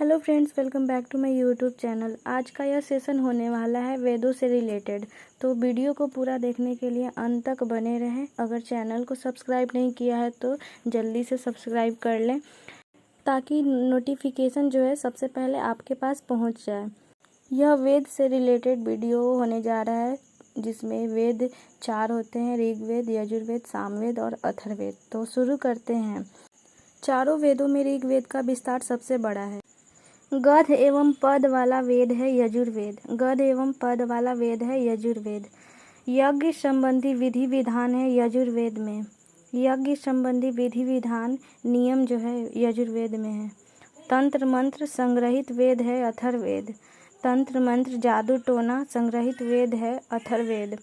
Hello friends, welcome back to my YouTube channel. आज का यह सेशन होने वाला है वेदों से रिलेटेड, तो वीडियो को पूरा देखने के लिए अंत तक बने रहें। अगर चैनल को सब्सक्राइब नहीं किया है तो जल्दी से सब्सक्राइब कर लें ताकि नोटिफिकेशन जो है सबसे पहले आपके पास पहुंच जाए। यह वेद से रिलेटेड वीडियो होने जा रहा है जिसमें वेद 4 होते हैं, ऋग्वेद, यजुर्वेद, सामवेद और अथर्ववेद। तो शुरू करते हैं। चारों वेदों में ऋग्वेद का विस्तार सबसे बड़ा है। गद्य एवं पद वाला वेद है यजुर्वेद। गद्य एवं पद वाला वेद है यजुर्वेद। यज्ञ संबंधी विधि विधान है यजुर्वेद में। यज्ञ संबंधी विधि विधान नियम जो है यजुर्वेद में है। तंत्र मंत्र संग्रहित वेद है अथर्ववेद। तंत्र मंत्र जादू टोना संग्रहित वेद है अथर्ववेद।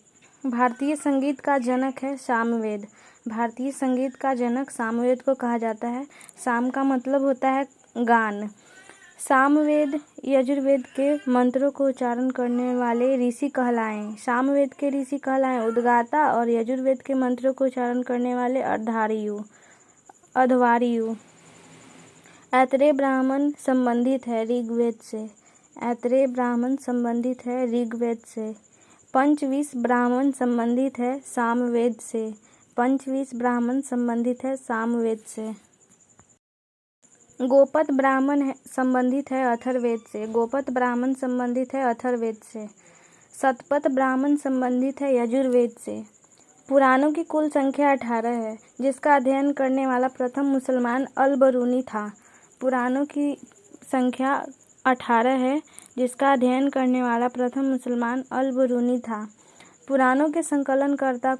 भारतीय संगीत का जनक है सामवेद। भारतीय संगीत का जनक सामवेद को कहा जाता है। साम का मतलब होता है गान। सामवेद यजुर्वेद के मंत्रों को उच्चारण करने वाले ऋषि कहलाएं। सामवेद के ऋषि कहलाएं उद्गाता और यजुर्वेद के मंत्रों को उच्चारण करने वाले अध्वर्यु। ऐतरेय ब्राह्मण संबंधित है ऋग्वेद से। ऐतरेय ब्राह्मण संबंधित है ऋग्वेद से। पंचविंश ब्राह्मण संबंधित है सामवेद से। पंचविंश ब्राह्मण संबंधित है सामवेद से। गोपद ब्राह्मण संबंधित है अथर्ववेद से। गोपद ब्राह्मण संबंधित है अथर्ववेद से। शतपथ ब्राह्मण संबंधित है यजुर्वेद से। पुराणों की कुल संख्या 18 है जिसका अध्ययन करने वाला प्रथम मुसलमान अल-बरूनी था। पुराणों की संख्या 18 है जिसका अध्ययन करने वाला प्रथम मुसलमान अल-बरूनी था। पुराणों के संकलनकर्ता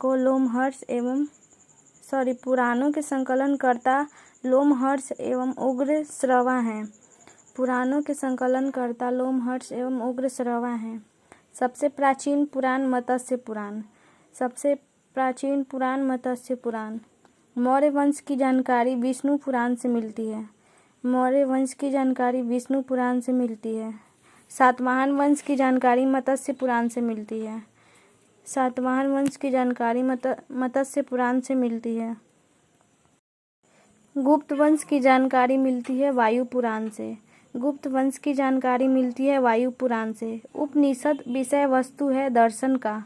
लोमहर्ष एवं उग्र श्रवा हैं। पुराणों के संकलनकर्ता लोमहर्ष एवं उग्र श्रवा हैं। सबसे प्राचीन पुराण मत्स्य पुराण। सबसे प्राचीन पुराण मत्स्य पुराण। मौर्य वंश की जानकारी विष्णु पुराण से मिलती है। मौर्य वंश की जानकारी विष्णु पुराण से मिलती है। सातवाहन वंश की जानकारी मत्स्य पुराण से मिलती है। सातवाहन वंश की जानकारी मत्स्य पुराण से मिलती है। गुप्त वंश की जानकारी मिलती है वायु पुराण से। गुप्त वंश की जानकारी मिलती है वायु पुराण से। उपनिषद विषय वस्तु है दर्शन का।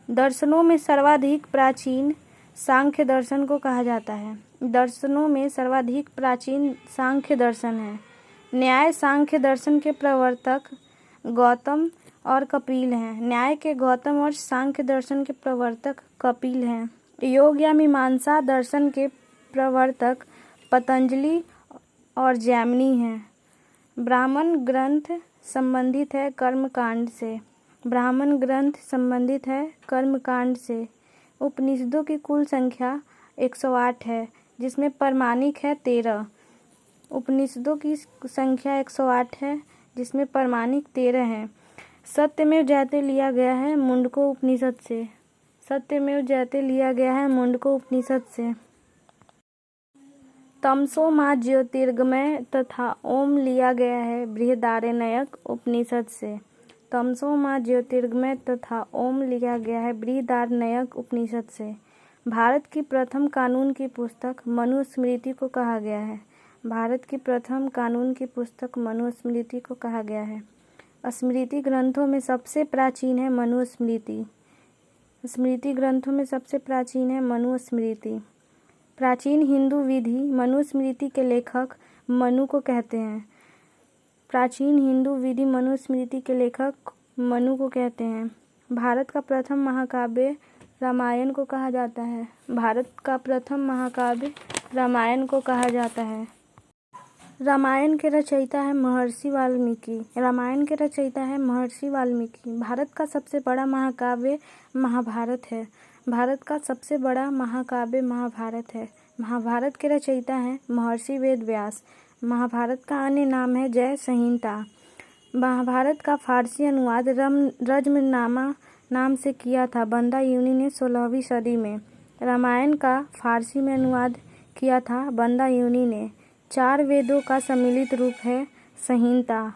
दर्शनों में सर्वाधिक प्राचीन सांख्य दर्शन को कहा जाता है। दर्शनों में सर्वाधिक प्राचीन सांख्य दर्शन है। न्याय सांख्य दर्शन के प्रवर्तक गौतम और कपिल हैं। न्याय के गौतम और सांख्य दर्शन के प्रवर्तक कपिल हैं। योग या मीमांसा दर्शन के प्रवर्तक पतंजलि और जैमिनी हैं। ब्राह्मण ग्रंथ संबंधित है कर्मकांड से। ब्राह्मण ग्रंथ संबंधित है कर्मकांड से। उपनिषदों की कुल संख्या 108 है जिसमें प्रमाणिक है 13। उपनिषदों की संख्या 108 है जिसमें प्रमाणिक 13 हैं। सत्यमेव जयते लिया गया है मुंडको उपनिषद से। सत्यमेव जयते लिया गया है मुंडको उपनिषद से। तमसो मा ज्योतिर्गमय तथा ओम लिया गया है बृहदारण्यक उपनिषद से। तमसो मा ज्योतिर्गमय तथा ओम लिया गया है बृहदारण्यक उपनिषद से। भारत की प्रथम कानून की पुस्तक मनुस्मृति को कहा गया है। भारत की प्रथम कानून की पुस्तक मनुस्मृति को कहा गया है। स्मृति ग्रंथों में सबसे प्राचीन है मनुस्मृति। स्मृति ग्रंथों में सबसे प्राचीन है मनुस्मृति। प्राचीन हिंदू विधि मनुस्मृति के लेखक मनु को कहते हैं। प्राचीन हिंदू विधि मनुस्मृति के लेखक मनु को कहते हैं। भारत का प्रथम महाकाव्य रामायण को कहा जाता है। भारत का प्रथम महाकाव्य रामायण को कहा जाता है। रामायण के रचयिता है महर्षि वाल्मीकि। रामायण के रचयिता है महर्षि वाल्मीकि। भारत का सबसे बड़ा महाकाव्य महाभारत है। भारत का सबसे बड़ा महाकाव्य महाभारत है। महाभारत के रचयिता हैं महर्षि वेद व्यास। महाभारत का अन्य नाम है जय संहिता। महाभारत का फारसी अनुवाद रज्मनामा नाम से किया था बंदा यूनी ने 16वीं सदी में। रामायण का फारसी में अनुवाद किया था बंदा यूनी ने। 4 वेदों का सम्मिलित रूप है संहिता।